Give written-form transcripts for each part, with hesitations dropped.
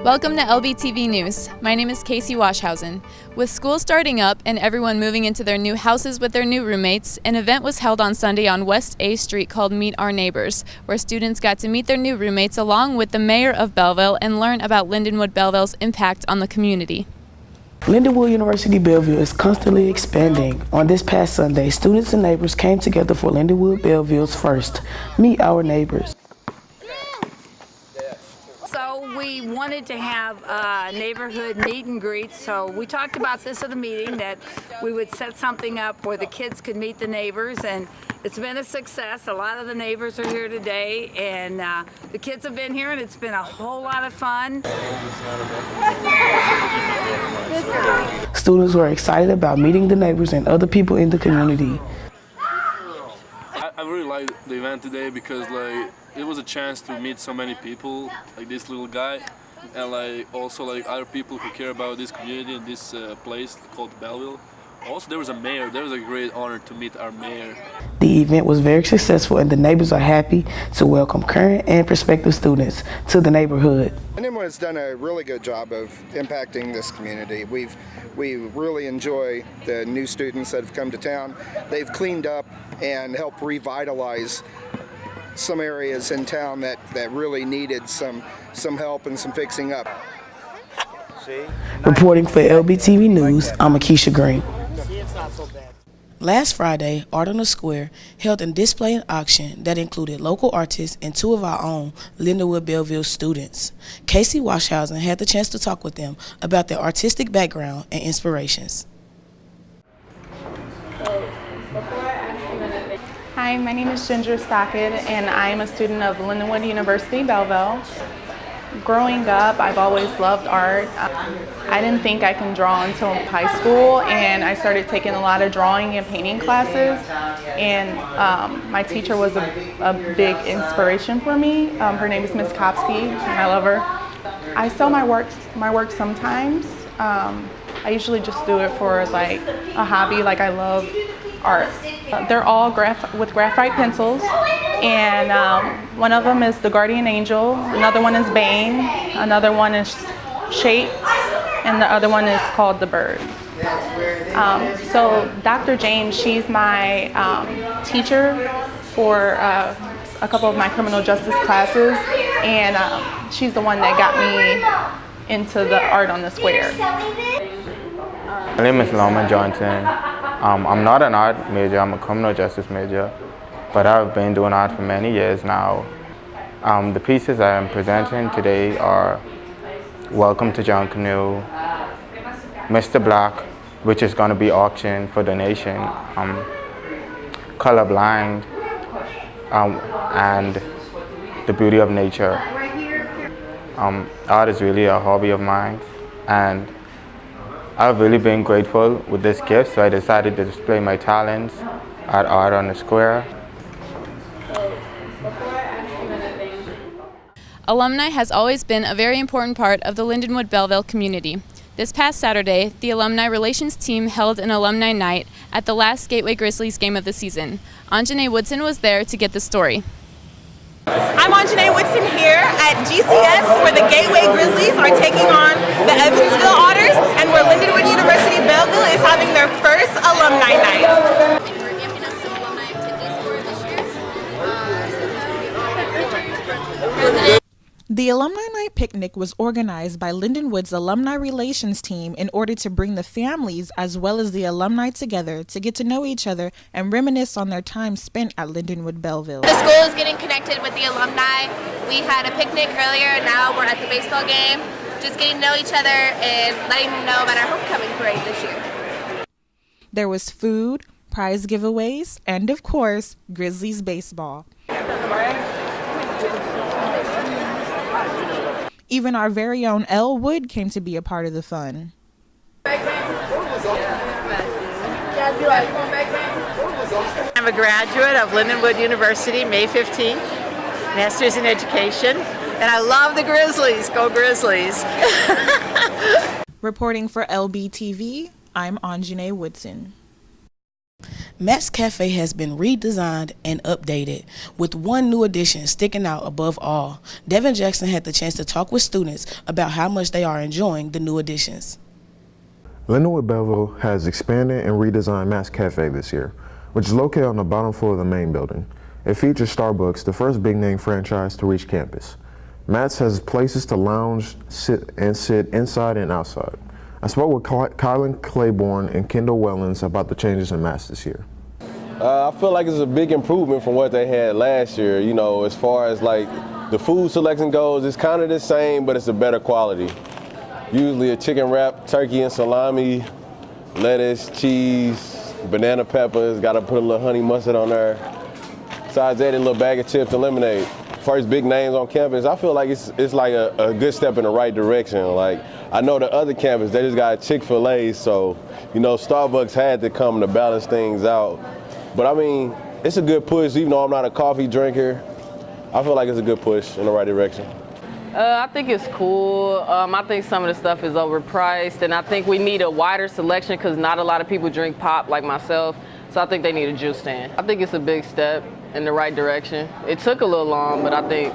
Welcome to LBTV News. My name is Casey Washhausen. With school starting up and everyone moving into their new houses with their new roommates, an event was held on Sunday on West A Street called Meet Our Neighbors, where students got to meet their new roommates along with the mayor of Belleville and learn about Lindenwood Belleville's impact on the community. Lindenwood University Belleville is constantly expanding. On this past Sunday, students and neighbors came together for Lindenwood Belleville's first Meet Our Neighbors. So we wanted to have a neighborhood meet and greet, so we talked about this at a meeting, that we would set something up where the kids could meet the neighbors, and it's been a success. A lot of the neighbors are here today, and the kids have been here, and it's been a whole lot of fun. Students were excited about meeting the neighbors and other people in the community. I really liked the event today because it was a chance to meet so many people, like this little guy, and also other people who care about this community and this place called Belleville. Also, there was a mayor. There was a great honor to meet our mayor. The event was very successful, and the neighbors are happy to welcome current and prospective students to the neighborhood. Lindenwood has done a really good job of impacting this community. We really enjoy the new students that have come to town. They've cleaned up and helped revitalize some areas in town that really needed some help and some fixing up. Reporting for LBTV News, I'm Akeisha Green. Last Friday, Art on the Square held a display and auction that included local artists and two of our own Lindenwood Belleville students. Casey Washhausen had the chance to talk with them about their artistic background and inspirations. Hi, my name is Ginger Stockett, and I am a student of Lindenwood University, Belleville. Growing up, I've always loved art. I didn't think I can draw until high school, and I started taking a lot of drawing and painting classes, and my teacher was a big inspiration for me. Her name is Miss Kopsky, and I love her. I sell my work sometimes. I usually just do it for a hobby, I love art. They're all with graphite pencils, and one of them is the Guardian Angel, another one is Bane, another one is Shape, and the other one is called the Bird. So Dr. James, she's my teacher for a couple of my criminal justice classes, and she's the one that got me into the art on the square. My name is Loma Johnson. I'm not an art major, I'm a criminal justice major, but I've been doing art for many years now. The pieces I am presenting today are Welcome to John Canoe, Mr. Black, which is going to be auctioned for donation, Colorblind, and The Beauty of Nature. Art is really a hobby of mine, and I've really been grateful with this gift, so I decided to display my talents at Art on the Square. Alumni has always been a very important part of the Lindenwood Belleville community. This past Saturday, the Alumni Relations team held an alumni night at the last Gateway Grizzlies game of the season. Anjanae Woodson was there to get the story. I'm Anjanae Woodson here at GCS, where the Gateway Grizzlies are taking on the Evansville Otters, and where Lindenwood University Belleville is having their first alumni night. We're amping up some alumni activities for this year. President. The Alumni Night Picnic was organized by Lindenwood's Alumni Relations team in order to bring the families as well as the alumni together to get to know each other and reminisce on their time spent at Lindenwood Belleville. The school is getting connected with the alumni. We had a picnic earlier, and now we're at the baseball game, just getting to know each other and letting them know about our homecoming parade this year. There was food, prize giveaways, and of course, Grizzlies baseball. Even our very own Elle Wood came to be a part of the fun. I'm a graduate of Lindenwood University, May 15th, Master's in Education, and I love the Grizzlies. Go Grizzlies! Reporting for LBTV, I'm Anjanae Woodson. Matt's Cafe has been redesigned and updated, with one new addition sticking out above all. Devin Jackson had the chance to talk with students about how much they are enjoying the new additions. Lindenwood Belleville has expanded and redesigned Matt's Cafe this year, which is located on the bottom floor of the main building. It features Starbucks, the first big-name franchise to reach campus. Matt's has places to lounge, sit inside and outside. I spoke with Kylan Claiborne and Kendall Wellens about the changes in Matt's this year. I feel like it's a big improvement from what they had last year. You know, as far as like the food selection goes, it's kind of the same, but it's a better quality. Usually a chicken wrap, turkey and salami, lettuce, cheese, banana peppers, got to put a little honey mustard on there. Besides that, a little bag of chips and lemonade. First big names on campus, I feel like it's like a good step in the right direction. Like, I know the other campus, they just got Chick-fil-A, so, you know, Starbucks had to come to balance things out. But I mean, it's a good push, even though I'm not a coffee drinker. I feel like it's a good push in the right direction. I think it's cool. I think some of the stuff is overpriced, and I think we need a wider selection because not a lot of people drink pop like myself, so I think they need a juice stand. I think it's a big step in the right direction. It took a little long, but I think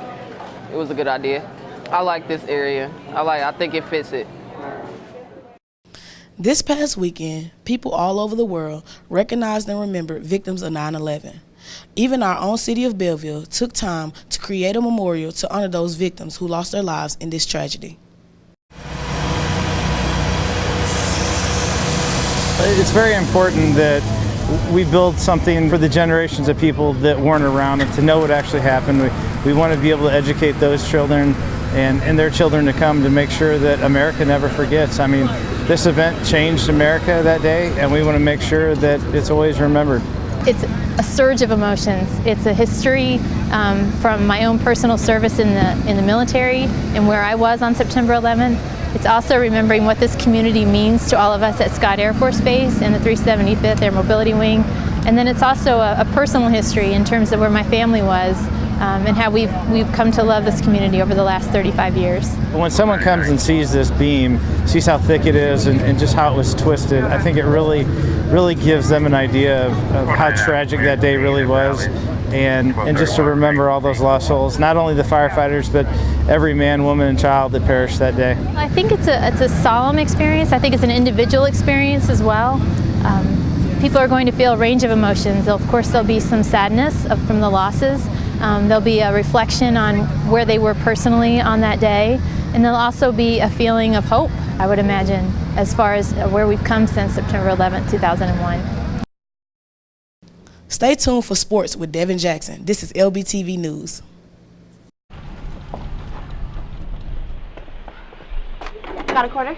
it was a good idea. I like this area. I think it fits it. This past weekend, people all over the world recognized and remembered victims of 9/11. Even our own city of Belleville took time to create a memorial to honor those victims who lost their lives in this tragedy. It's very important that we build something for the generations of people that weren't around and to know what actually happened. We want to be able to educate those children and their children to come to make sure that America never forgets. I mean, this event changed America that day, and we want to make sure that it's always remembered. It's a surge of emotions. It's a history from my own personal service in the military and where I was on September 11th. It's also remembering what this community means to all of us at Scott Air Force Base and the 375th Air Mobility Wing. And then it's also a personal history in terms of where my family was and how we've come to love this community over the last 35 years. When someone comes and sees this beam, sees how thick it is and just how it was twisted, I think it really gives them an idea of how tragic that day really was. And just to remember all those lost souls, not only the firefighters, but every man, woman, and child that perished that day. I think it's a solemn experience. I think it's an individual experience as well. People are going to feel a range of emotions. Of course, there'll be some sadness from the losses. There'll be a reflection on where they were personally on that day. And there'll also be a feeling of hope, I would imagine, as far as where we've come since September 11th, 2001. Stay tuned for sports with Devin Jackson. This is LBTV News. Got a quarter?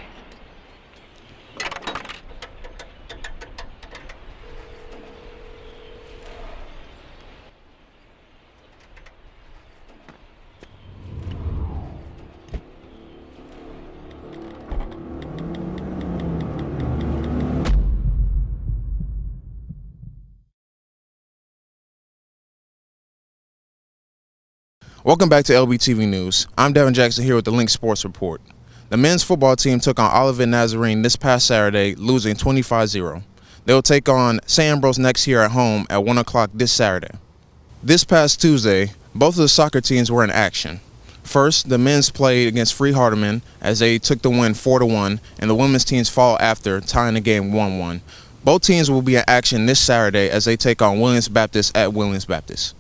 Welcome back to LBTV News. I'm Devin Jackson here with the Link Sports Report. The men's football team took on Olivet Nazarene this past Saturday, losing 25-0. They will take on St. Ambrose next year at home at 1 o'clock this Saturday. This past Tuesday, both of the soccer teams were in action. First, the men's played against Free Hardeman as they took the win 4-1, and the women's teams followed after, tying the game 1-1. Both teams will be in action this Saturday as they take on Williams Baptist at Williams Baptist.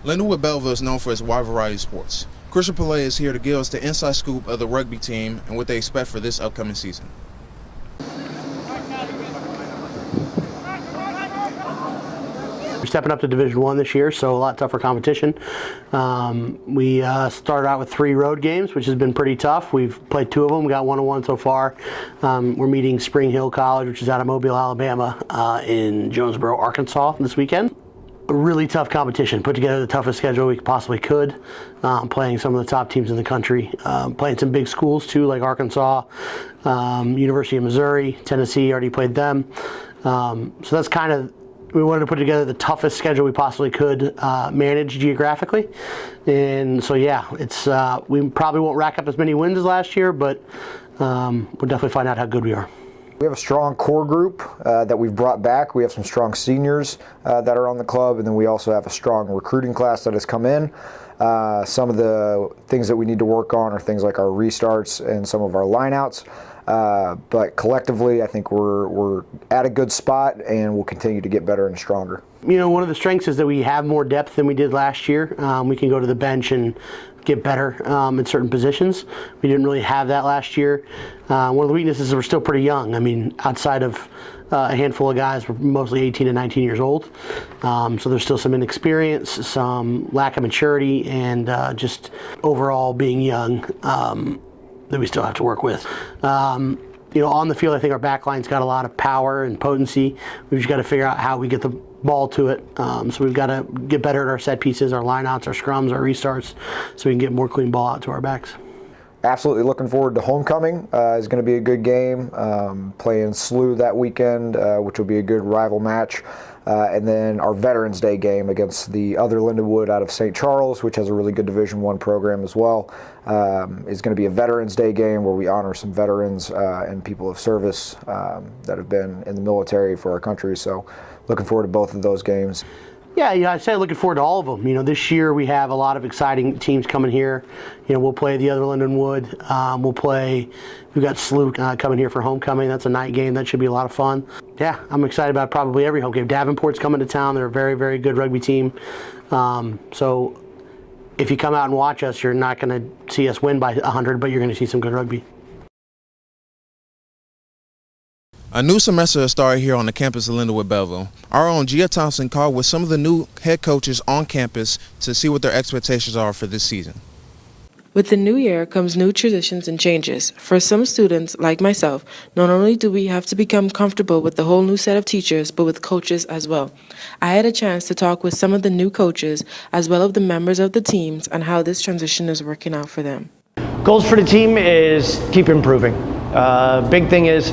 Lindenwood Belleville is known for its wide variety of sports. Christian Pillay is here to give us the inside scoop of the rugby team and what they expect for this upcoming season. We're stepping up to Division I this year, so a lot tougher competition. We started out with 3 road games, which has been pretty tough. We've played 2 of them. We got 1-1 so far. We're meeting Spring Hill College, which is out of Mobile, Alabama, in Jonesboro, Arkansas this weekend. A really tough competition. Put together the toughest schedule we possibly could, playing some of the top teams in the country, playing some big schools too, like Arkansas, University of Missouri, Tennessee, already played them. So that's kind of, we wanted to put together the toughest schedule we possibly could manage geographically. And so yeah, it's we probably won't rack up as many wins as last year, but we'll definitely find out how good we are. We have a strong core group that we've brought back. We have some strong seniors that are on the club, and then we also have a strong recruiting class that has come in. Some of the things that we need to work on are things like our restarts and some of our lineouts. But collectively, I think we're at a good spot, and we'll continue to get better and stronger. You know, one of the strengths is that we have more depth than we did last year. We can go to the bench and get better in certain positions. We didn't really have that last year. One of the weaknesses is we're still pretty young. I mean, outside of a handful of guys, we're mostly 18 and 19 years old. So there's still some inexperience, some lack of maturity, and just overall being young that we still have to work with. You know, on the field, I think our back line's got a lot of power and potency. We've just got to figure out how we get the ball to it. So we've got to get better at our set pieces, our lineouts, our scrums, our restarts, so we can get more clean ball out to our backs. Absolutely looking forward to homecoming. It's going to be a good game. Playing SLU that weekend, which will be a good rival match. And then our Veterans Day game against the other Lindenwood out of St. Charles, which has a really good Division I program as well, is going to be a Veterans Day game where we honor some veterans and people of service that have been in the military for our country. So looking forward to both of those games. Yeah, I'd say looking forward to all of them. You know, this year we have a lot of exciting teams coming here. You know, we'll play the other Lindenwood. We've got SLU coming here for homecoming. That's a night game. That should be a lot of fun. Yeah, I'm excited about probably every home game. Davenport's coming to town. They're a very, very good rugby team. So if you come out and watch us, you're not going to see us win by 100, but you're going to see some good rugby. A new semester has started here on the campus of Lindenwood Belleville. Our own Gia Thompson called with some of the new head coaches on campus to see what their expectations are for this season. With the new year comes new traditions and changes. For some students, like myself, not only do we have to become comfortable with the whole new set of teachers, but with coaches as well. I had a chance to talk with some of the new coaches, as well as the members of the teams, on how this transition is working out for them. Goals for the team is keep improving. Big thing is,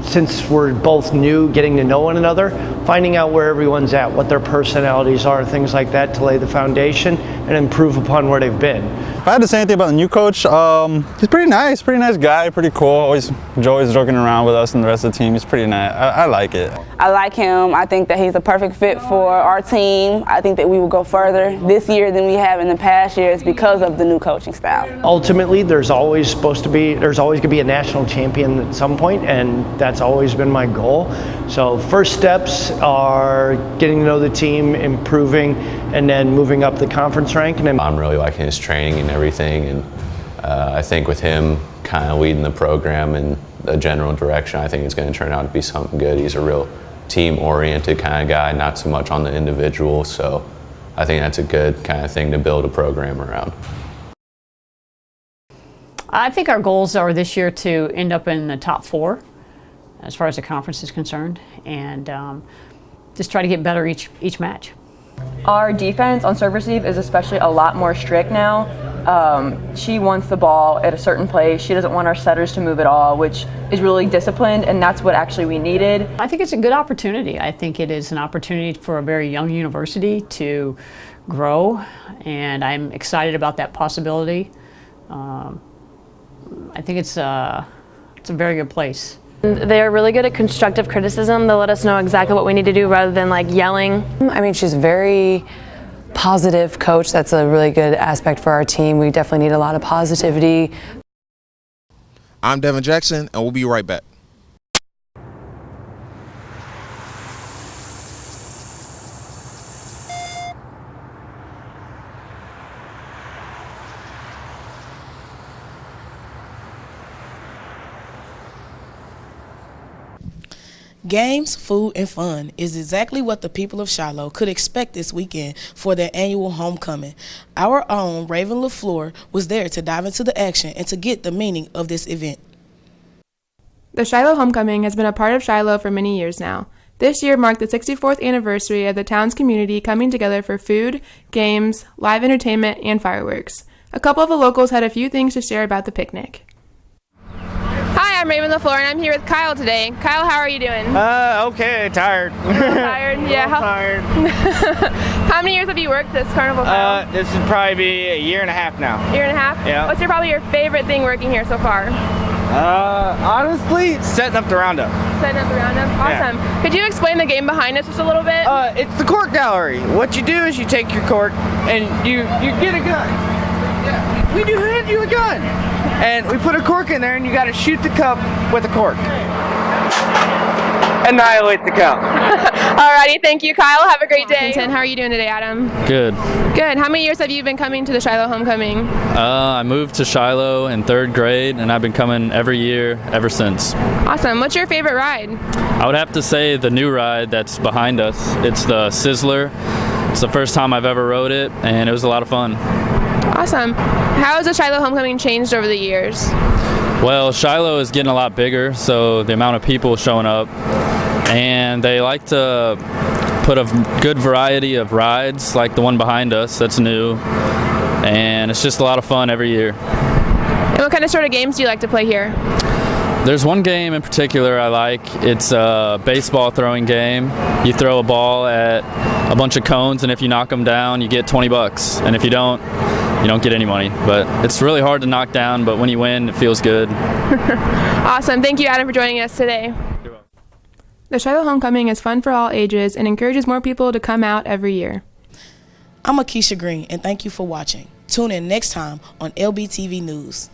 since we're both new, getting to know one another, finding out where everyone's at, what their personalities are, things like that, to lay the foundation and improve upon where they've been. If I had to say anything about the new coach, he's pretty nice guy, pretty cool, always enjoys joking around with us and the rest of the team. He's pretty nice. I like it. I like him. I think that he's a perfect fit for our team. I think that we will go further this year than we have in the past years because of the new coaching style. Ultimately, there's always going to be a national champion at some point, and that's always been my goal. So first steps are getting to know the team, improving, and then moving up the conference rank. And I'm really liking his training and everything, and I think with him kind of leading the program in the general direction, I think it's going to turn out to be something good. He's a real team-oriented kind of guy, not so much on the individual, so I think that's a good kind of thing to build a program around. I think our goals are this year to end up in the top 4 as far as the conference is concerned, and just try to get better each match. Our defense on serve receive is especially a lot more strict now. She wants the ball at a certain place. She doesn't want our setters to move at all, which is really disciplined, and that's what actually we needed. I think it's a good opportunity. I think it is an opportunity for a very young university to grow, and I'm excited about that possibility. I think it's a very good place. They're really good at constructive criticism. They'll let us know exactly what we need to do rather than like yelling. I mean, she's a very positive coach. That's a really good aspect for our team. We definitely need a lot of positivity. I'm Devin Jackson, and we'll be right back. Games, food, and fun is exactly what the people of Shiloh could expect this weekend for their annual homecoming. Our own Raven LaFleur was there to dive into the action and to get the meaning of this event. The Shiloh Homecoming has been a part of Shiloh for many years now. This year marked the 64th anniversary of the town's community coming together for food, games, live entertainment, and fireworks. A couple of the locals had a few things to share about the picnic. Hi, I'm Raven LaFleur, and I'm here with Kyle today. Kyle, how are you doing? Okay, tired. Tired? Yeah. Tired. How many years have you worked this carnival, Kyle? This would probably be a year and a half now. Year and a half? Yeah. What's probably your favorite thing working here so far? Honestly, setting up the roundup. Setting up the roundup. Awesome. Yeah. Could you explain the game behind us just a little bit? It's the cork gallery. What you do is you take your cork and you get a gun. Yeah, we do hand you a gun. And we put a cork in there and you got to shoot the cup with a cork. Annihilate the cup. Alrighty, thank you, Kyle. Have a great day. How are you doing today, Adam? Good. Good. How many years have you been coming to the Shiloh homecoming? I moved to Shiloh in 3rd grade, and I've been coming every year ever since. Awesome. What's your favorite ride? I would have to say the new ride that's behind us. It's the Sizzler. It's the first time I've ever rode it, and it was a lot of fun. Awesome. How has the Shiloh homecoming changed over the years? Well, Shiloh is getting a lot bigger, so the amount of people showing up, and they like to put a good variety of rides like the one behind us that's new, and it's just a lot of fun every year. And what kind of sort of games do you like to play here? There's one game in particular I like. It's a baseball throwing game. You throw a ball at a bunch of cones, and if you knock them down, you get $20, and if you don't get any money. But it's really hard to knock down, but when you win, it feels good. Awesome. Thank you, Adam, for joining us today. The Shiloh homecoming is fun for all ages and encourages more people to come out every year. I'm Akeisha Green, and thank you for watching. Tune in next time on LBTV News.